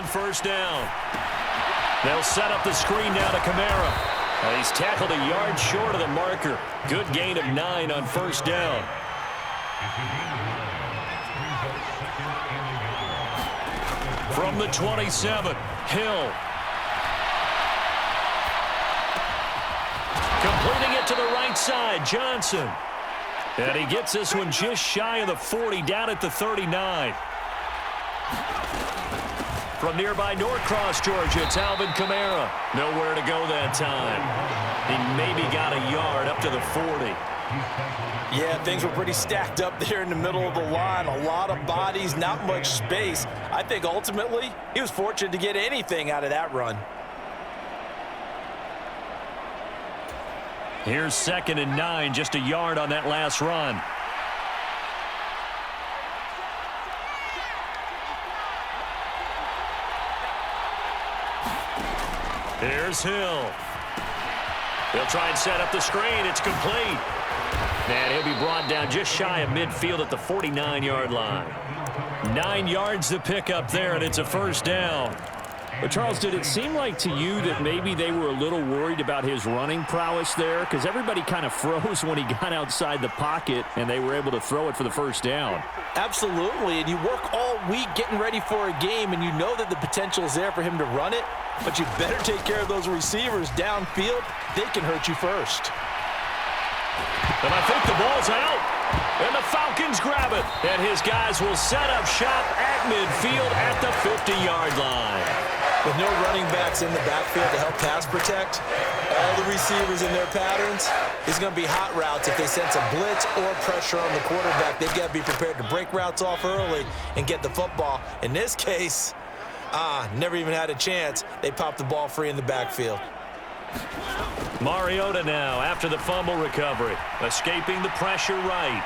on first down. They'll set up the screen now to Kamara. He's tackled a yard short of the marker. Good gain of 9 on first down. From the 27, Hill. Completing it to the right side, Johnson. And he gets this one just shy of the 40, down at the 39. From nearby Norcross, Georgia, it's Alvin Kamara. Nowhere to go that time. He maybe got a yard up to the 40. Yeah, things were pretty stacked up there in the middle of the line. A lot of bodies, not much space. I think ultimately he was fortunate to get anything out of that run. Here's 2nd and 9, just a yard on that last run. Here's Hill. He'll try and set up the screen. It's complete. And he'll be brought down just shy of midfield at the 49-yard line. 9 yards to pick up there, and it's a first down. But, Charles, did it seem like to you that maybe they were a little worried about his running prowess there? Because everybody kind of froze when he got outside the pocket, and they were able to throw it for the first down. Absolutely, and you work all week getting ready for a game, and you know that the potential is there for him to run it, but you better take care of those receivers downfield. They can hurt you first. And I think the ball's out. And the Falcons grab it. And his guys will set up shop at midfield at the 50-yard line. With no running backs in the backfield to help pass protect, all the receivers in their patterns, it's going to be hot routes if they sense a blitz or pressure on the quarterback. They've got to be prepared to break routes off early and get the football. In this case, never even had a chance. They popped the ball free in the backfield. Mariota now after the fumble recovery. Escaping the pressure right.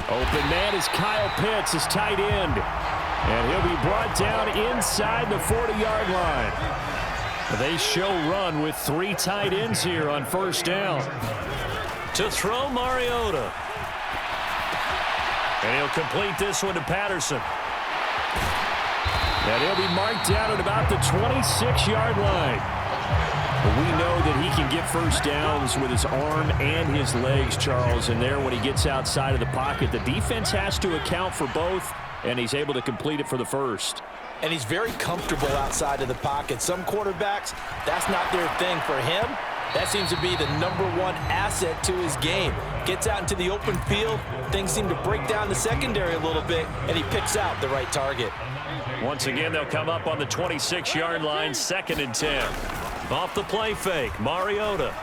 Open man is Kyle Pitts, his tight end. And he'll be brought down inside the 40-yard line. They show run with 3 tight ends here on first down. To throw Mariota. And he'll complete this one to Patterson. And he'll be marked down at about the 26-yard line. We know that he can get first downs with his arm and his legs, Charles. And there, when he gets outside of the pocket, the defense has to account for both, and he's able to complete it for the first. And he's very comfortable outside of the pocket. Some quarterbacks, that's not their thing. For him, that seems to be the #1 asset to his game. Gets out into the open field, things seem to break down the secondary a little bit, and he picks out the right target. Once again, they'll come up on the 26-yard line, 2nd and 10. Off the play fake, Mariota.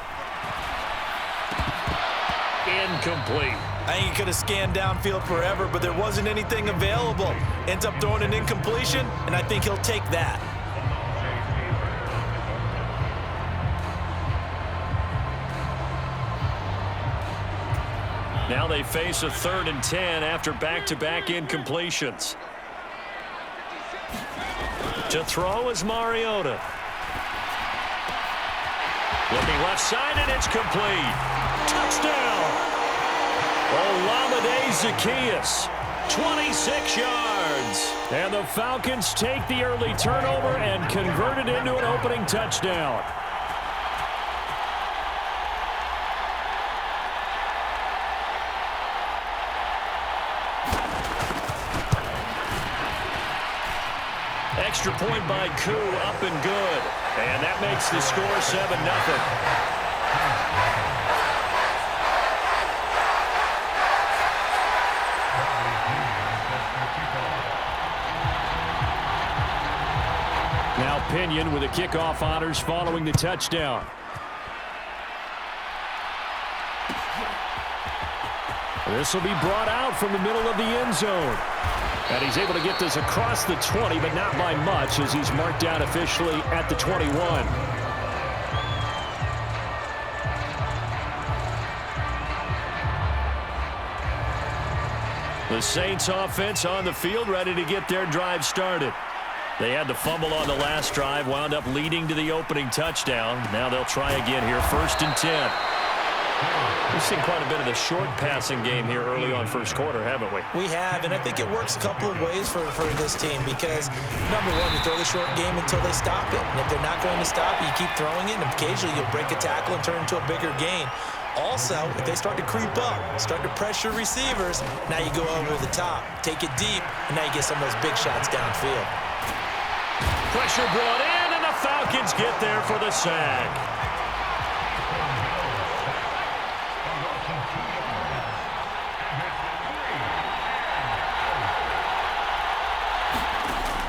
Incomplete. I think he could have scanned downfield forever, but there wasn't anything available. Ends up throwing an incompletion, and I think he'll take that. Now they face a 3rd and 10 after back-to-back incompletions. To throw is Mariota. Looking left side, and it's complete. Touchdown! Olamide Zaccheaus, 26 yards. And the Falcons take the early turnover and convert it into an opening touchdown. Extra point by Koo, up and good. And that makes the score 7-0. Now Pinion with the kickoff honors following the touchdown. This will be brought out from the middle of the end zone. And he's able to get this across the 20, but not by much, as he's marked down officially at the 21. The Saints offense on the field, ready to get their drive started. They had the fumble on the last drive, wound up leading to the opening touchdown. Now they'll try again here, 1st and 10. We've seen quite a bit of the short passing game here early on first quarter, haven't we? We have, and I think it works a couple of ways for this team because, number one, you throw the short game until they stop it. And if they're not going to stop it, you keep throwing it, and occasionally you'll break a tackle and turn it into a bigger gain. Also, if they start to creep up, start to pressure receivers, now you go over the top, take it deep, and now you get some of those big shots downfield. Pressure brought in, and the Falcons get there for the sack.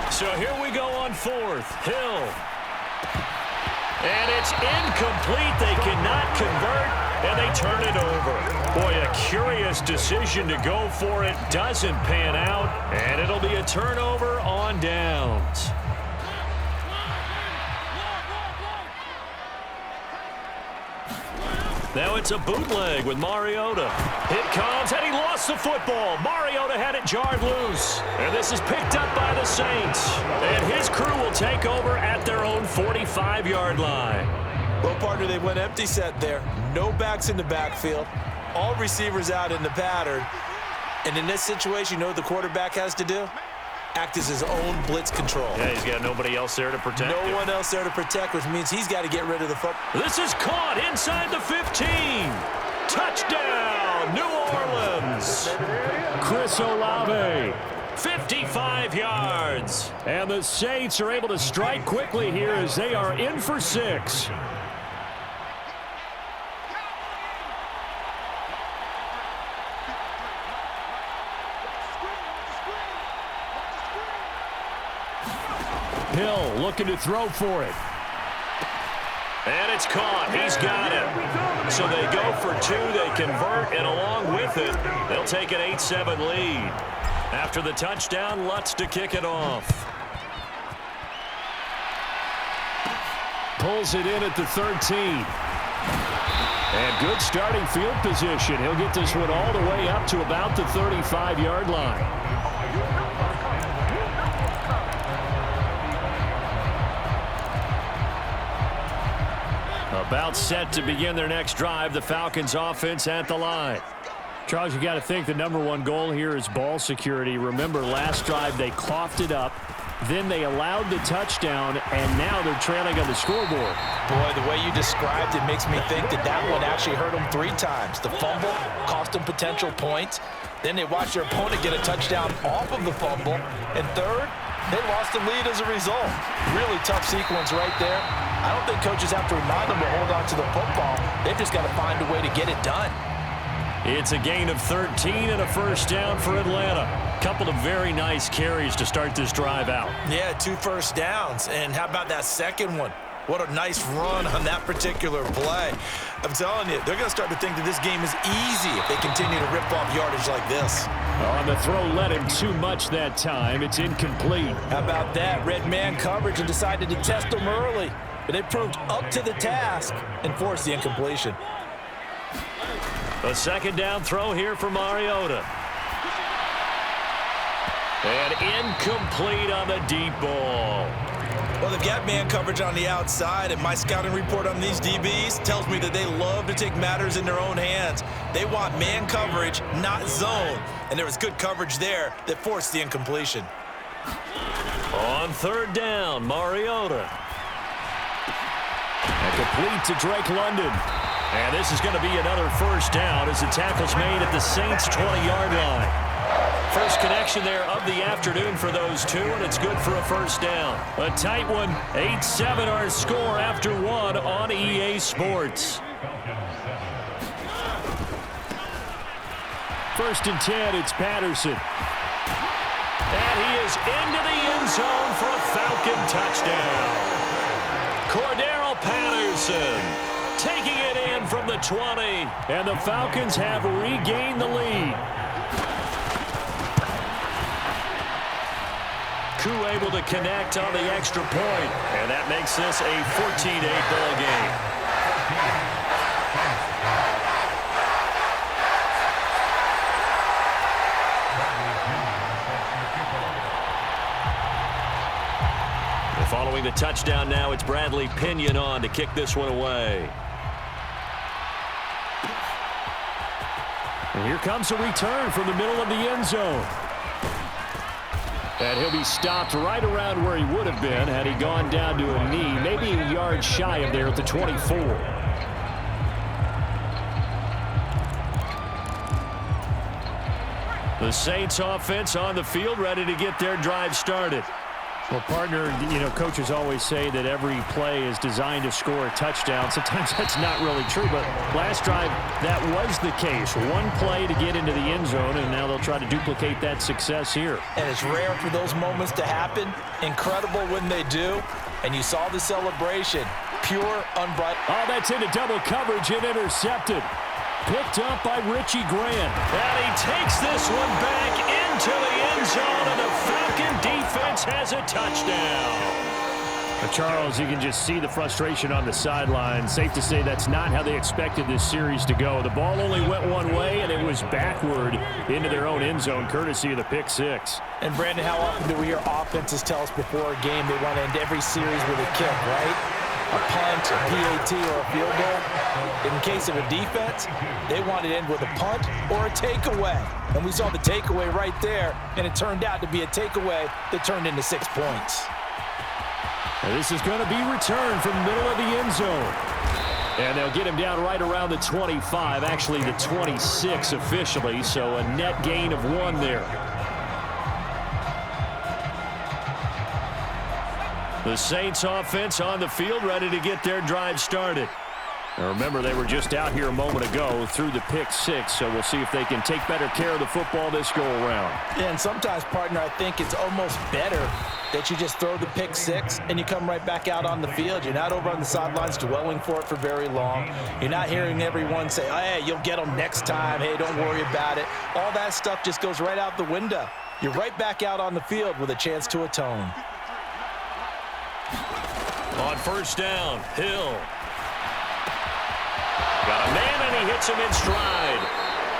So here we go on fourth. Hill. And it's incomplete. They cannot convert, and they turn it over. Boy, a curious decision to go for it. Doesn't pan out, and it'll be a turnover on downs. Now it's a bootleg with Mariota. It comes, and he lost the football. Mariota had it jarred loose. And this is picked up by the Saints. And his crew will take over at their own 45-yard line. Well, partner, they went empty set there. No backs in the backfield. All receivers out in the pattern. And in this situation, you know what the quarterback has to do? Act as his own blitz control. Yeah, he's got nobody else there to protect him. No one else there to protect, which means he's got to get rid of the football. This is caught inside the 15. Touchdown, New Orleans. Chris Olave. 55 yards. And the Saints are able to strike quickly here as they are in for 6. Hill looking to throw for it. And it's caught. He's got it. So they go for 2. They convert, and along with it, they'll take an 8-7 lead. After the touchdown, Lutz to kick it off. Pulls it in at the 13. And good starting field position. He'll get this one all the way up to about the 35-yard line. About set to begin their next drive. The Falcons offense at the line. Charles, you got to think the number one goal here is ball security. Remember, last drive they coughed it up. Then they allowed the touchdown, and now they're trailing on the scoreboard. Boy, the way you described it makes me think that one actually hurt them 3 times. The fumble cost them potential points. Then they watched their opponent get a touchdown off of the fumble. And third, they lost the lead as a result. Really tough sequence right there. I don't think coaches have to remind them to hold on to the football. They've just got to find a way to get it done. It's a gain of 13 and a first down for Atlanta. Couple of very nice carries to start this drive out. Yeah, 2 first downs. And how about that second one? What a nice run on that particular play. I'm telling you, they're going to start to think that this game is easy if they continue to rip off yardage like this. On the throw, led him too much that time. It's incomplete. How about that? Red man coverage and decided to test them early. But they proved up to the task and forced the incompletion. A second down throw here for Mariota. And incomplete on the deep ball. Well, they've got man coverage on the outside, and my scouting report on these DBs tells me that they love to take matters in their own hands. They want man coverage, not zone. And there was good coverage there that forced the incompletion. On third down, Mariota. And complete to Drake London. And this is going to be another first down as the tackle's made at the Saints' 20-yard line. First connection there of the afternoon for those two, and it's good for a first down. A tight one, 8-7 our score after 1 on EA Sports. First and 10, it's Patterson. And he is into the end zone for a Falcon touchdown. Cordero Patterson taking it in from the 20. And the Falcons have regained the lead. Koo able to connect on the extra point. And that makes this a 14-8 ball game. Following the touchdown now, it's Bradley Pinion on to kick this one away. And here comes a return from the middle of the end zone. And he'll be stopped right around where he would have been had he gone down to a knee, maybe a yard shy of there at the 24. The Saints offense on the field, ready to get their drive started. Well, partner, coaches always say that every play is designed to score a touchdown. Sometimes that's not really true, but last drive, that was the case. One play to get into the end zone, and now they'll try to duplicate that success here. And it's rare for those moments to happen. Incredible when they do. And you saw the celebration. Pure, unbridled. Oh, that's into double coverage and intercepted. Picked up by Richie Grant. And he takes this one back into the end zone, and the Falcon defense has a touchdown. Charles, you can just see the frustration on the sideline. Safe to say that's not how they expected this series to go. The ball only went one way, and it was backward into their own end zone, courtesy of the pick six. And, Brandon, how often do we hear offenses tell us before a game they want to end every series with a kick, right? A punt, a PAT, or a field goal. In case of a defense, they want to end with a punt or a takeaway. And we saw the takeaway right there, and it turned out to be a takeaway that turned into 6 points. And this is going to be returned from the middle of the end zone. And they'll get him down right around the 25, actually the 26 officially, so a net gain of 1 there. The Saints offense on the field, ready to get their drive started. Now remember, they were just out here a moment ago through the pick six, so we'll see if they can take better care of the football this go-around. Yeah, and sometimes, partner, I think it's almost better that you just throw the pick six and you come right back out on the field. You're not over on the sidelines dwelling for it for very long. You're not hearing everyone say, oh, hey, you'll get them next time. Hey, don't worry about it. All that stuff just goes right out the window. You're right back out on the field with a chance to atone. On first down, Hill. Got a man, and he hits him in stride.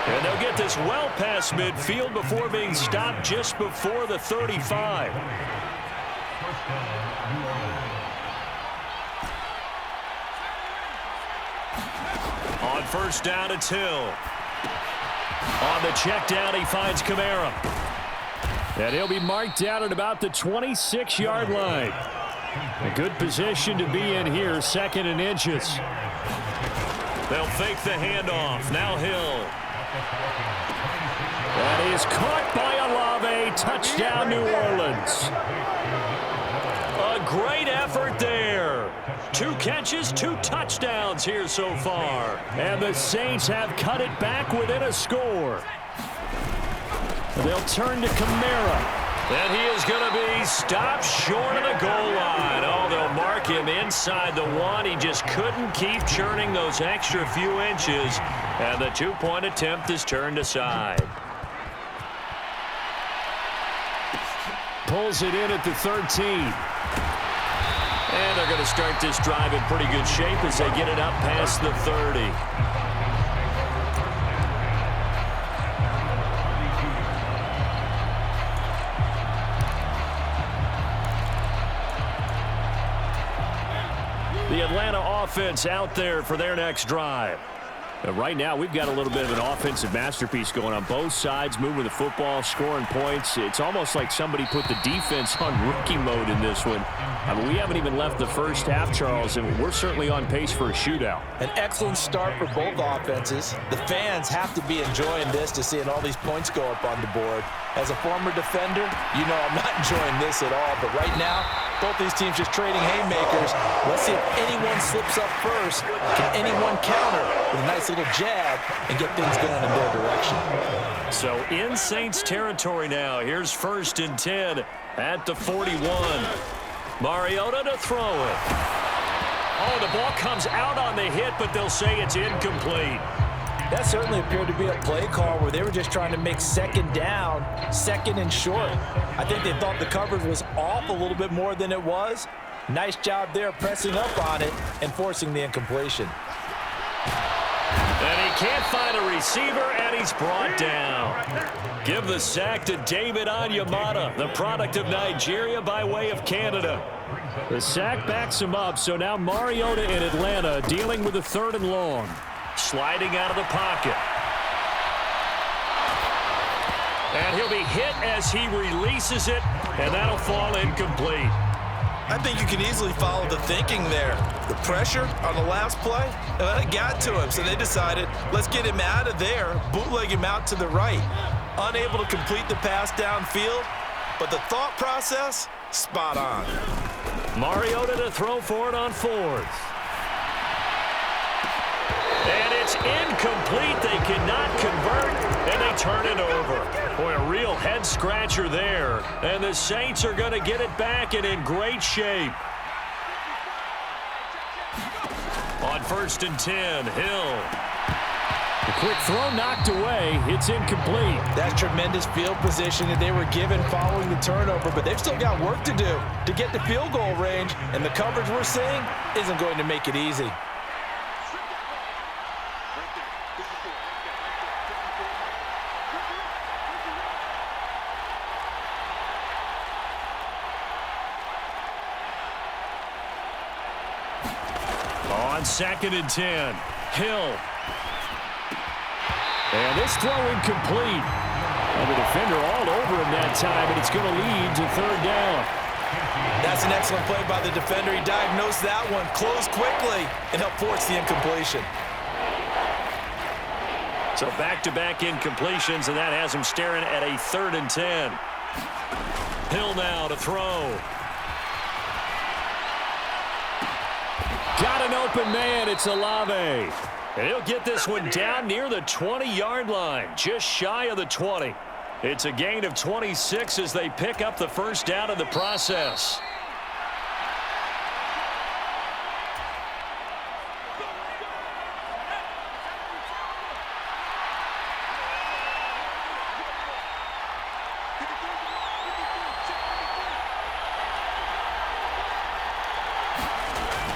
And they'll get this well past midfield before being stopped just before the 35. On first down, it's Hill. On the check down, he finds Kamara. And he'll be marked down at about the 26-yard line. A good position to be in here, 2nd and inches. They'll fake the handoff. Now Hill. That is caught by Olave. Touchdown, New Orleans. A great effort there. 2 catches, 2 touchdowns here so far. And the Saints have cut it back within a score. They'll turn to Kamara. And he is going to be stopped short of the goal line. Oh, they'll mark him inside the 1. He just couldn't keep churning those extra few inches. And the 2-point attempt is turned aside. Pulls it in at the 13. And they're going to start this drive in pretty good shape as they get it up past the 30. The Atlanta offense out there for their next drive. Right now, we've got a little bit of an offensive masterpiece going on both sides, moving the football, scoring points. It's almost like somebody put the defense on rookie mode in this one. I mean, we haven't even left the first half, Charles, and we're certainly on pace for a shootout. An excellent start for both offenses. The fans have to be enjoying this to seeing all these points go up on the board. As a former defender, you know I'm not enjoying this at all, but right now, both these teams just trading haymakers. Let's see if anyone slips up first. Can anyone counter with a nice little jab and get things going in their direction? So in Saints territory now. Here's 1st and 10 at the 41. Mariota to throw it. Oh, the ball comes out on the hit, but they'll say it's incomplete. That certainly appeared to be a play call where they were just trying to make 2nd down, 2nd and short. I think they thought the coverage was off a little bit more than it was. Nice job there pressing up on it and forcing the incompletion. And he can't find a receiver, and he's brought down. Give the sack to David Onyemata, the product of Nigeria by way of Canada. The sack backs him up, so now Mariota in Atlanta dealing with a 3rd and long. sliding out of the pocket. And he'll be hit as he releases it, and that'll fall incomplete. I think you can easily follow the thinking there. The pressure on the last play, and it got to him, so they decided, let's get him out of there, bootleg him out to the right. Unable to complete the pass downfield, but the thought process, spot on. Mariota to throw for it on fourth. And it's incomplete. They cannot convert, and they turn it over. Boy, a real head-scratcher there. And the Saints are going to get it back and in great shape. On 1st and 10, Hill. The quick throw knocked away. It's incomplete. That's tremendous field position that they were given following the turnover, but they've still got work to do to get the field goal range, and the coverage we're seeing isn't going to make it easy. On 2nd and 10, Hill. And this throw incomplete. And the defender all over him that time, and it's going to lead to 3rd down. That's an excellent play by the defender. He diagnosed that one, closed quickly, and helped force the incompletion. So back-to-back incompletions, and that has him staring at a 3rd and 10. Hill now to throw. Got an open man. It's Olave. And he'll get this one down near the 20-yard line, just shy of the 20. It's a gain of 26 as they pick up the first down in the process.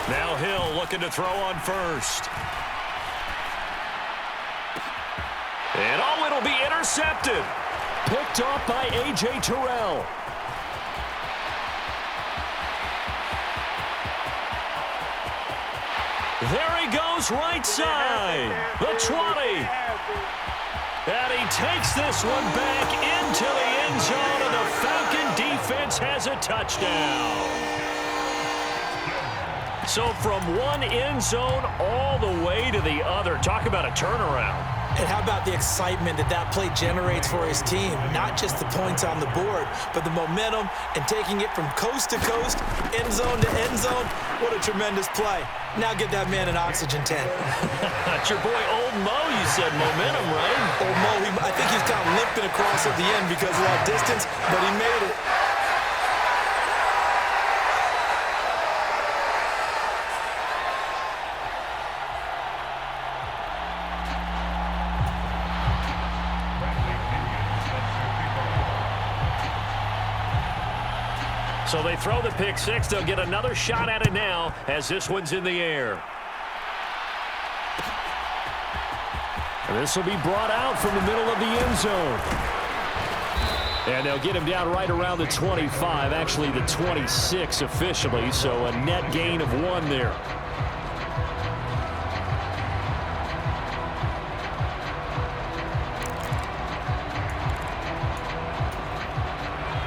Now Hill looking to throw on 1st. And oh, it'll be intercepted. Picked off by A.J. Terrell. There he goes, right side. The 20. And he takes this one back into the end zone, and the Falcon defense has a touchdown. So from one end zone all the way to the other. Talk about a turnaround. And how about the excitement that that play generates for his team? Not just the points on the board, but the momentum and taking it from coast to coast, end zone to end zone. What a tremendous play. Now get that man an oxygen tent. That's your boy Old Mo, you said momentum, right? Old Mo, I think he's kind of limping across at the end because of that distance, but he made it. So they throw the pick six. They'll get another shot at it now as this one's in the air. And this will be brought out from the middle of the end zone. And they'll get him down right around the 25, actually the 26 officially, so a net gain of 1 there.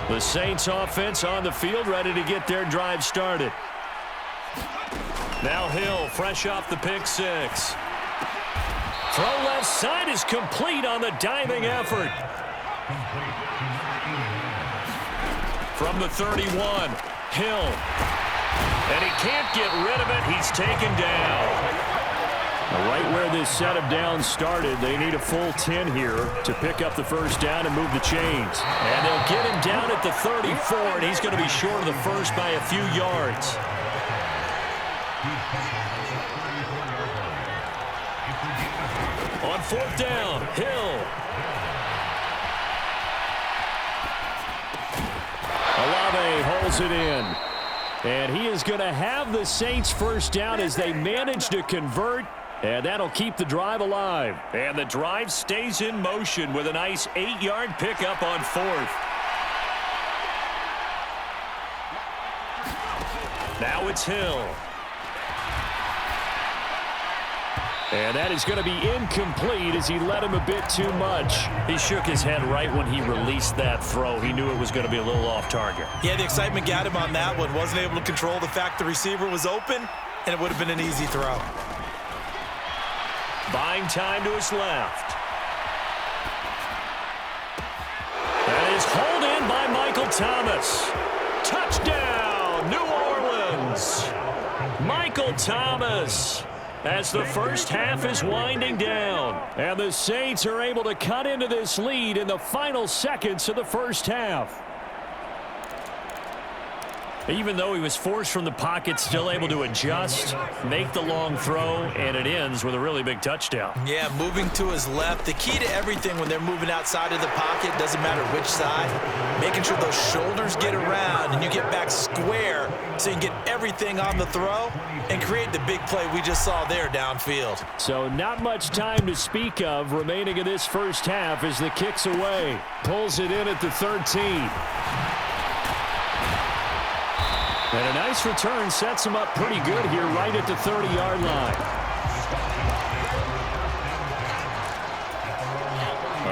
The Saints offense on the field, ready to get their drive started. Now Hill, fresh off the pick six. Throw left side is complete on the diving effort. From the 31, Hill. And he can't get rid of it. He's taken down. Right where this set of downs started, they need a full 10 here to pick up the first down and move the chains. And they'll get him down at the 34, and he's going to be short of the first by a few yards. On 4th down, Hill. Olave holds it in. And he is going to have the Saints first down as they manage to convert. And that'll keep the drive alive. And the drive stays in motion with a nice 8-yard pickup on 4th. Now it's Hill. And that is going to be incomplete as he led him a bit too much. He shook his head right when he released that throw. He knew it was going to be a little off target. Yeah, the excitement got him on that one. Wasn't able to control the fact the receiver was open, and it would have been an easy throw. Buying time to his left. That is hauled in by Michael Thomas. Touchdown, New Orleans. Michael Thomas, as the first half is winding down. And the Saints are able to cut into this lead in the final seconds of the first half. Even though he was forced from the pocket, still able to adjust, make the long throw, and it ends with a really big touchdown. Yeah, moving to his left. The key to everything when they're moving outside of the pocket, doesn't matter which side, making sure those shoulders get around and you get back square so you can get everything on the throw and create the big play we just saw there downfield. So not much time to speak of remaining in this first half as the kick's away. Pulls it in at the 13. And a nice return sets him up pretty good here right at the 30-yard line.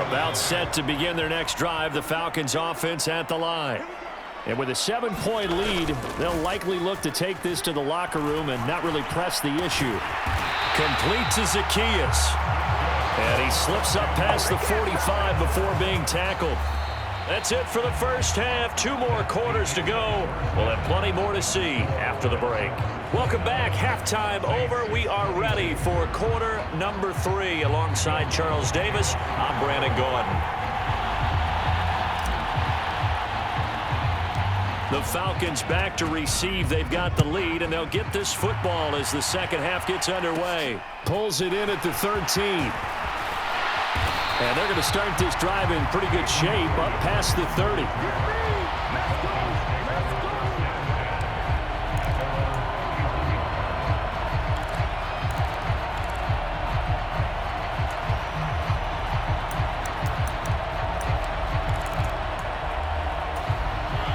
About set to begin their next drive, the Falcons offense at the line. And with a 7-point lead, they'll likely look to take this to the locker room and not really press the issue. Complete to Zacchaeus. And he slips up past the 45 before being tackled. That's it for the first half. 2 more quarters to go. We'll have plenty more to see after the break. Welcome back. Halftime over. We are ready for quarter number 3. Alongside Charles Davis, I'm Brandon Gordon. The Falcons back to receive. They've got the lead, and they'll get this football as the second half gets underway. Pulls it in at the 13. And they're going to start this drive in pretty good shape up past the 30.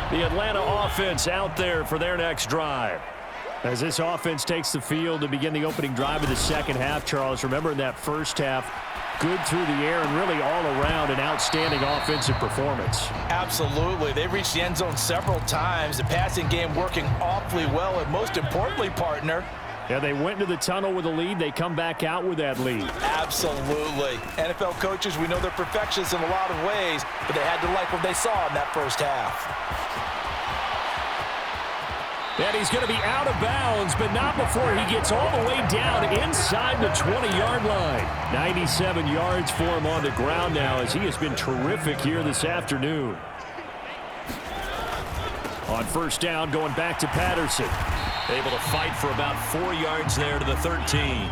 The Atlanta offense out there for their next drive. As this offense takes the field to begin the opening drive of the second half, Charles, remember in that first half, good through the air and really all around an outstanding offensive performance. Absolutely. They reached the end zone several times. The passing game working awfully well, and most importantly, partner, yeah, they went into the tunnel with a lead. They come back out with that lead. Absolutely. NFL coaches, we know they're perfectionists in a lot of ways, but they had to like what they saw in that first half. And he's going to be out of bounds, but not before he gets all the way down inside the 20-yard line. 97 yards for him on the ground now as he has been terrific here this afternoon. On first down, going back to Patterson. Able to fight for about 4 yards there to the 13.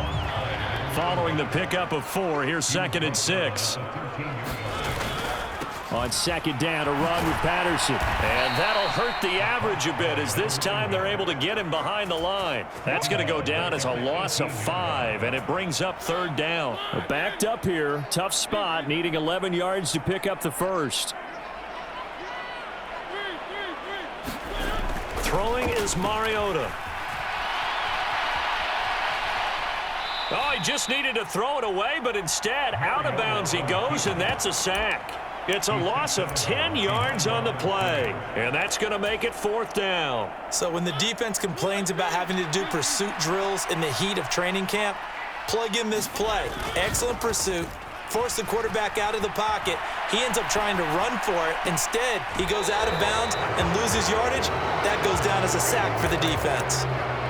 Following the pickup of 4, here's 2nd and 6. On second down, a run with Patterson. And that'll hurt the average a bit as this time they're able to get him behind the line. That's going to go down as a loss of 5, and it brings up 3rd down. Backed up here, tough spot, needing 11 yards to pick up the first. Throwing is Mariota. Oh, he just needed to throw it away, but instead, out of bounds he goes, and that's a sack. It's a loss of 10 yards on the play, and that's going to make it 4th down. So when the defense complains about having to do pursuit drills in the heat of training camp, plug in this play. Excellent pursuit. Force the quarterback out of the pocket. He ends up trying to run for it. Instead, he goes out of bounds and loses yardage. That goes down as a sack for the defense.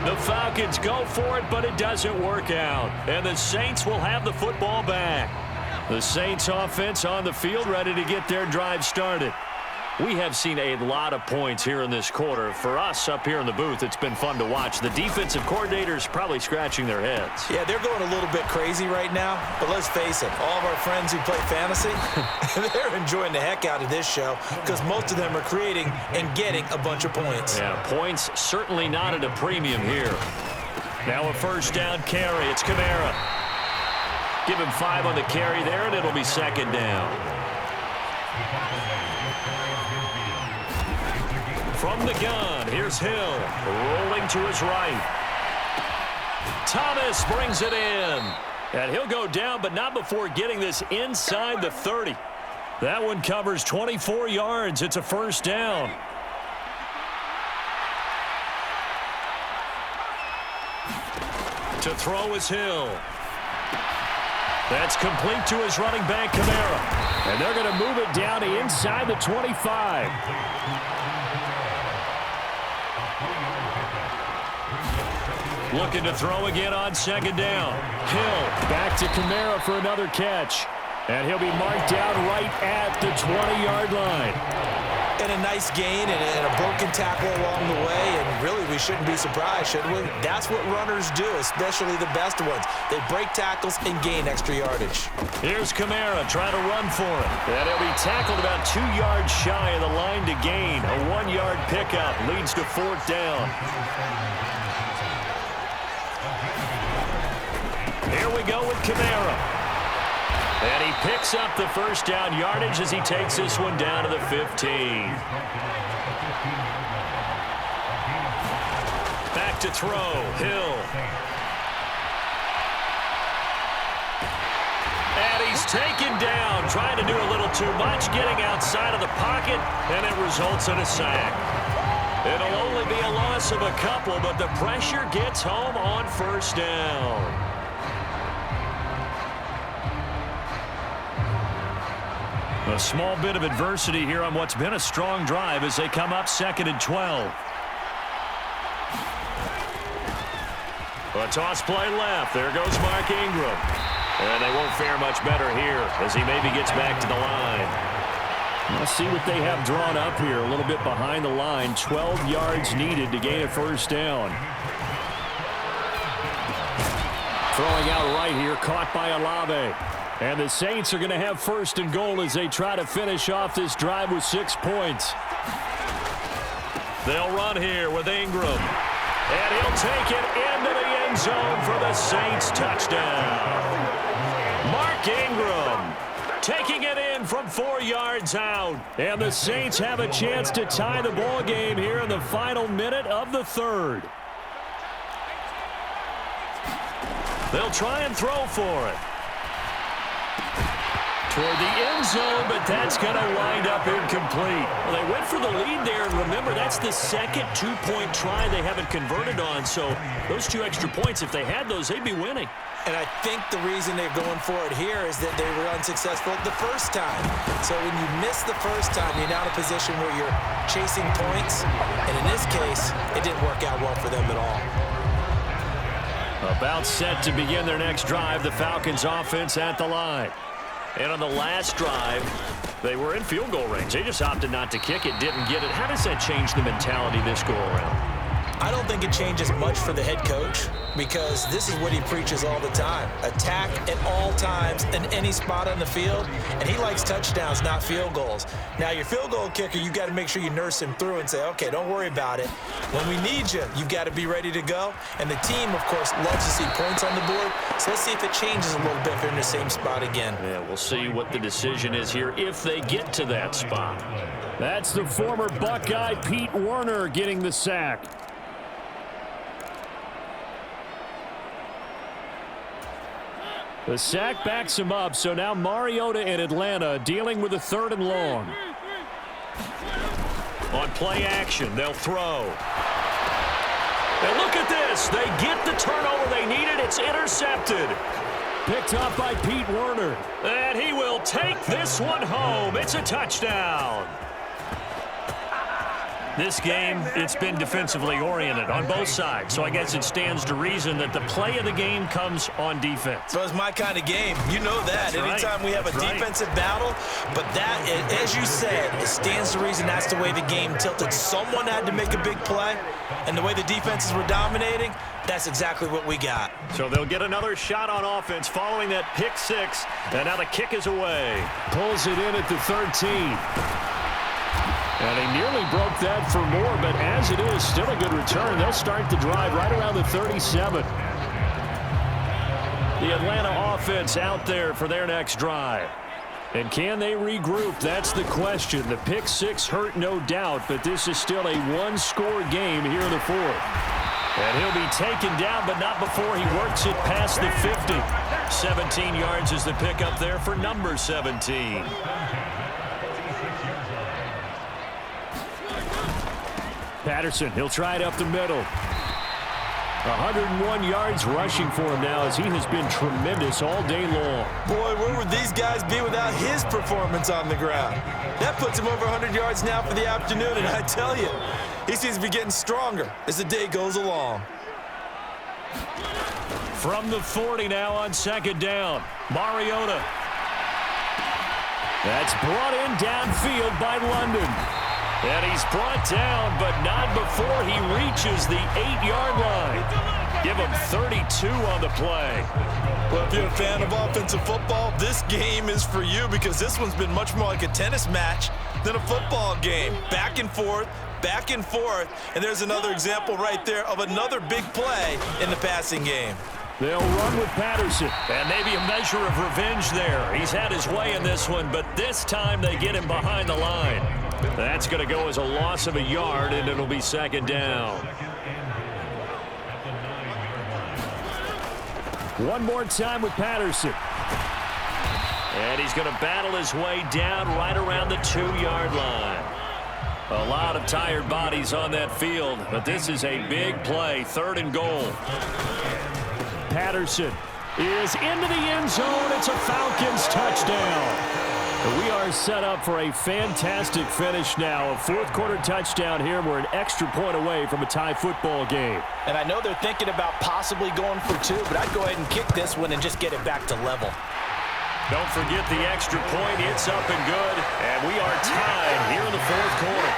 The Falcons go for it, but it doesn't work out. And the Saints will have the football back. The Saints offense on the field ready to get their drive started. We have seen a lot of points here in this quarter. For us up here in the booth, it's been fun to watch. The defensive coordinators probably scratching their heads. Yeah, they're going a little bit crazy right now, but let's face it, all of our friends who play fantasy, they're enjoying the heck out of this show because most of them are creating and getting a bunch of points. Yeah, points certainly not at a premium here. Now a first down carry. It's Kamara. Give him 5 on the carry there, and it'll be 2nd down. From the gun, here's Hill, rolling to his right. Thomas brings it in. And he'll go down, but not before getting this inside the 30. That one covers 24 yards. It's a first down. To throw is Hill. That's complete to his running back, Kamara. And they're going to move it down to inside the 25. Looking to throw again on second down. Hill back to Kamara for another catch. And he'll be marked down right at the 20-yard line. And a nice gain and a broken tackle along the way, and really we shouldn't be surprised, should we? That's what runners do, especially the best ones. They break tackles and gain extra yardage. Here's Kamara trying to run for it. And he'll be tackled about 2 yards shy of the line to gain. A 1-yard pickup leads to fourth down. Here we go with Kamara. And he picks up the first down yardage as he takes this one down to the 15. Back to throw, Hill. And he's taken down, trying to do a little too much, getting outside of the pocket, and it results in a sack. It'll only be a loss of a couple, but the pressure gets home on first down. A small bit of adversity here on what's been a strong drive as they come up 2nd and 12. A toss play left. There goes Mark Ingram. And they won't fare much better here as he maybe gets back to the line. Let's see what they have drawn up here. A little bit behind the line. 12 yards needed to gain a first down. Throwing out right here. Caught by Olave. And the Saints are going to have first and goal as they try to finish off this drive with 6 points. They'll run here with Ingram. And he'll take it into the end zone for the Saints touchdown. Mark Ingram taking it in from 4 yards out. And the Saints have a chance to tie the ball game here in the final minute of the third. They'll try and throw for it. Toward the end zone, but that's going to wind up incomplete. Well, they went for the lead there, and remember, that's the second 2-point try they haven't converted on, so those 2 extra points, if they had those, they'd be winning. And I think the reason they're going for it here is that they were unsuccessful the first time. So when you miss the first time, you're now in a position where you're chasing points, and in this case, it didn't work out well for them at all. About set to begin their next drive, the Falcons offense at the line. And on the last drive, they were in field goal range. They just opted not to kick it, didn't get it. How does that change the mentality this go-around? I don't think it changes much for the head coach because this is what he preaches all the time. Attack at all times in any spot on the field, and he likes touchdowns, not field goals. Now, your field goal kicker, you've got to make sure you nurse him through and say, okay, don't worry about it. When we need you, you've got to be ready to go. And the team, of course, loves to see points on the board, so let's see if it changes a little bit if they're in the same spot again. Yeah, we'll see what the decision is here if they get to that spot. That's the former Buckeye Pete Werner getting the sack. The sack backs him up, so now Mariota in Atlanta dealing with a 3rd and long. On play action, they'll throw. And look at this. They get the turnover they needed. It's intercepted. Picked up by Pete Werner. And he will take this one home. It's a touchdown. This game, it's been defensively oriented on both sides, so I guess it stands to reason that the play of the game comes on defense. So it's my kind of game. You know that. That's Anytime right. we have a defensive battle, but that, as you said, it stands to reason that's the way the game tilted. Someone had to make a big play, and the way the defenses were dominating, that's exactly what we got. So they'll get another shot on offense following that pick 6, and now the kick is away. Pulls it in at the 13. And he nearly broke that for more, but as it is, still a good return. They'll start the drive right around the 37. The Atlanta offense out there for their next drive. And can they regroup? That's the question. The pick 6 hurt, no doubt, but this is still a 1-score game here in the 4th. And he'll be taken down, but not before he works it past the 50. 17 yards is the pickup there for number 17. Patterson, he'll try it up the middle. 101 yards rushing for him now as he has been tremendous all day long. Boy, where would these guys be without his performance on the ground? That puts him over 100 yards now for the afternoon, and I tell you, he seems to be getting stronger as the day goes along. From the 40 now on second down, Mariota. That's brought in downfield by London. And he's brought down, but not before he reaches the 8-yard line. Give him 32 on the play. Well, if you're a fan of offensive football, this game is for you because this one's been much more like a tennis match than a football game. Back and forth, and there's another example right there of another big play in the passing game. They'll run with Patterson. And maybe a measure of revenge there. He's had his way in this one, but this time they get him behind the line. That's going to go as a loss of a yard, and it'll be second down. One more time with Patterson. And he's going to battle his way down right around the 2-yard line. A lot of tired bodies on that field, but this is a big play, 3rd and goal. Patterson is into the end zone. It's a Falcons touchdown. We are set up for a fantastic finish now. A fourth-quarter touchdown here. We're an extra point away from a tie football game. And I know they're thinking about possibly going for 2, but I'd go ahead and kick this one and just get it back to level. Don't forget the extra point. It's up and good. And we are tied here in the fourth quarter.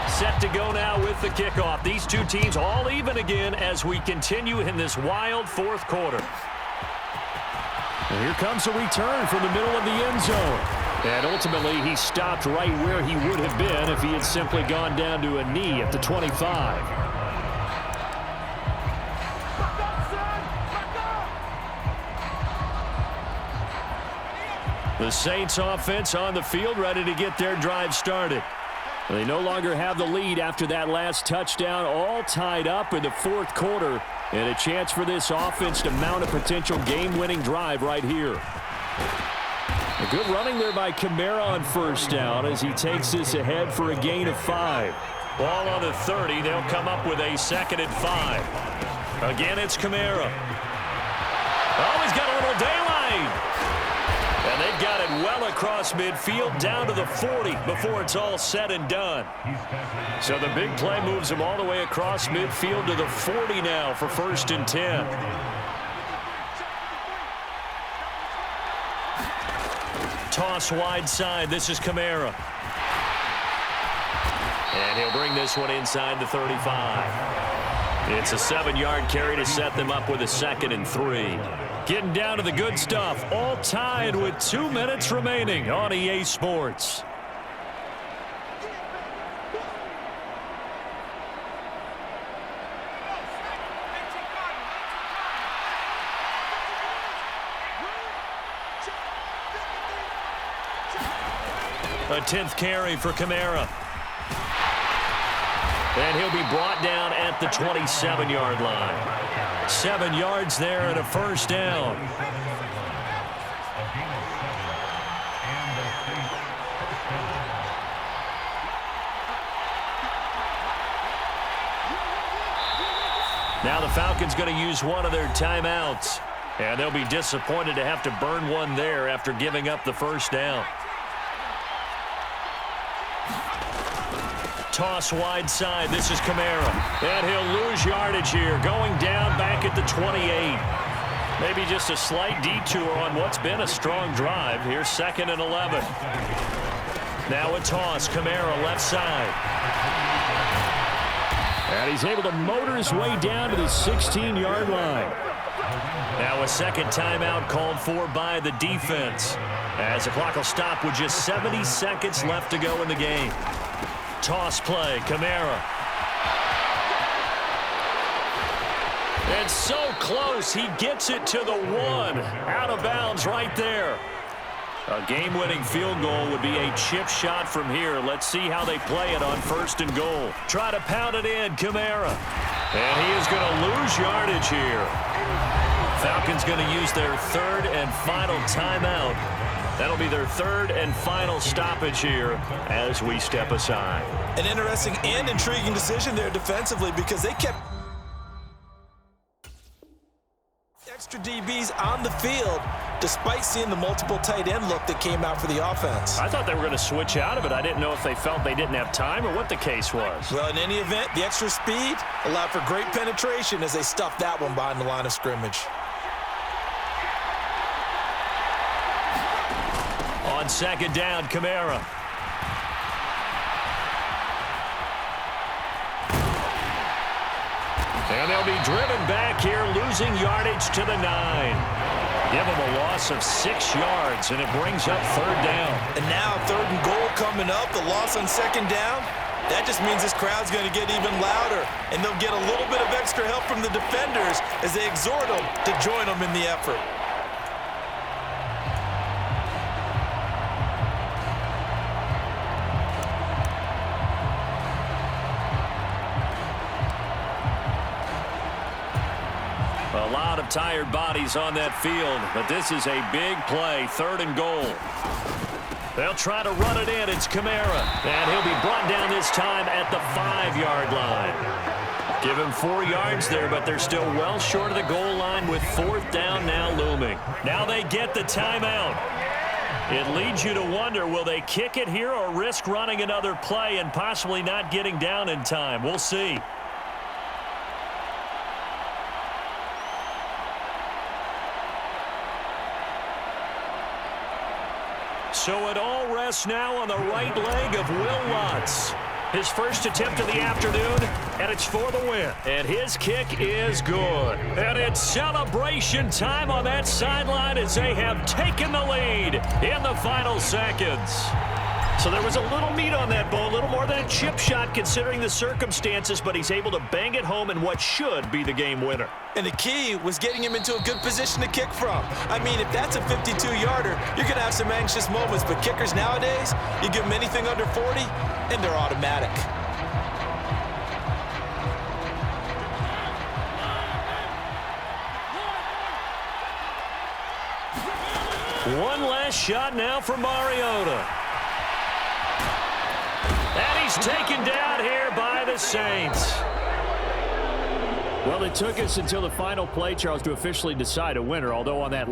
Set to go now with the kickoff. These two teams all even again as we continue in this wild fourth quarter. And here comes a return from the middle of the end zone. And ultimately, he stopped right where he would have been if he had simply gone down to a knee at the 25. The Saints offense on the field, ready to get their drive started. They no longer have the lead after that last touchdown, all tied up in the fourth quarter, and a chance for this offense to mount a potential game-winning drive right here. A good running there by Kamara on first down as he takes this ahead for a gain of 5. Ball on the 30. They'll come up with a 2nd and 5. Again, it's Kamara. Oh, he's got a little daylight. And they've got it well across midfield down to the 40 before it's all said and done. So the big play moves him all the way across midfield to the 40 now for 1st and 10. Toss wide side. This is Kamara. And he'll bring this one inside the 35. It's a 7-yard carry to set them up with a 2nd and 3. Getting down to the good stuff, all tied with 2 minutes remaining on EA Sports. A 10th carry for Kamara. And he'll be brought down at the 27-yard line. 7 yards there and a 1st down. Now the Falcons going to use one of their timeouts. And they'll be disappointed to have to burn one there after giving up the 1st down. Toss wide side. This is Kamara. And he'll lose yardage here. Going down back at the 28. Maybe just a slight detour on what's been a strong drive. Here's 2nd and 11. Now a toss. Kamara left side. And he's able to motor his way down to the 16-yard line. Now a 2nd timeout called for by the defense. As the clock will stop with just 70 seconds left to go in the game. Toss play, Kamara. And so close, he gets it to the 1. Out of bounds right there. A game-winning field goal would be a chip shot from here. Let's see how they play it on 1st and goal. Try to pound it in, Kamara. And he is going to lose yardage here. Falcons going to use their 3rd and final timeout. That'll be their 3rd and final stoppage here as we step aside. An interesting and intriguing decision there defensively because they kept extra DBs on the field despite seeing the multiple tight end look that came out for the offense. I thought they were going to switch out of it. I didn't know if they felt they didn't have time or what the case was. Well, in any event, the extra speed allowed for great penetration as they stuffed that one behind the line of scrimmage. On 2nd down, Kamara. And they'll be driven back here, losing yardage to the 9. Give them a loss of 6 yards, and it brings up 3rd down. And now 3rd and goal coming up, the loss on 2nd down. That just means this crowd's going to get even louder, and they'll get a little bit of extra help from the defenders as they exhort them to join them in the effort. A lot of tired bodies on that field, but this is a big play, 3rd and goal. They'll try to run it in. It's Kamara, and he'll be brought down this time at the 5-yard line. Give him 4 yards there, but they're still well short of the goal line with 4th down now looming. Now they get the timeout. It leads you to wonder, will they kick it here or risk running another play and possibly not getting down in time? We'll see. So it all rests now on the right leg of Will Lutz. His first attempt of the afternoon, and it's for the win. And his kick is good. And it's celebration time on that sideline as they have taken the lead in the final seconds. So there was a little meat on that bone, a little more than a chip shot considering the circumstances, but he's able to bang it home in what should be the game winner. And the key was getting him into a good position to kick from. I mean, if that's a 52-yarder, you're going to have some anxious moments, but kickers nowadays, you give them anything under 40, and they're automatic. One last shot now for Mariota. And he's taken down here by the Saints. Well, it took us until the final play, Charles, to officially decide a winner, although on that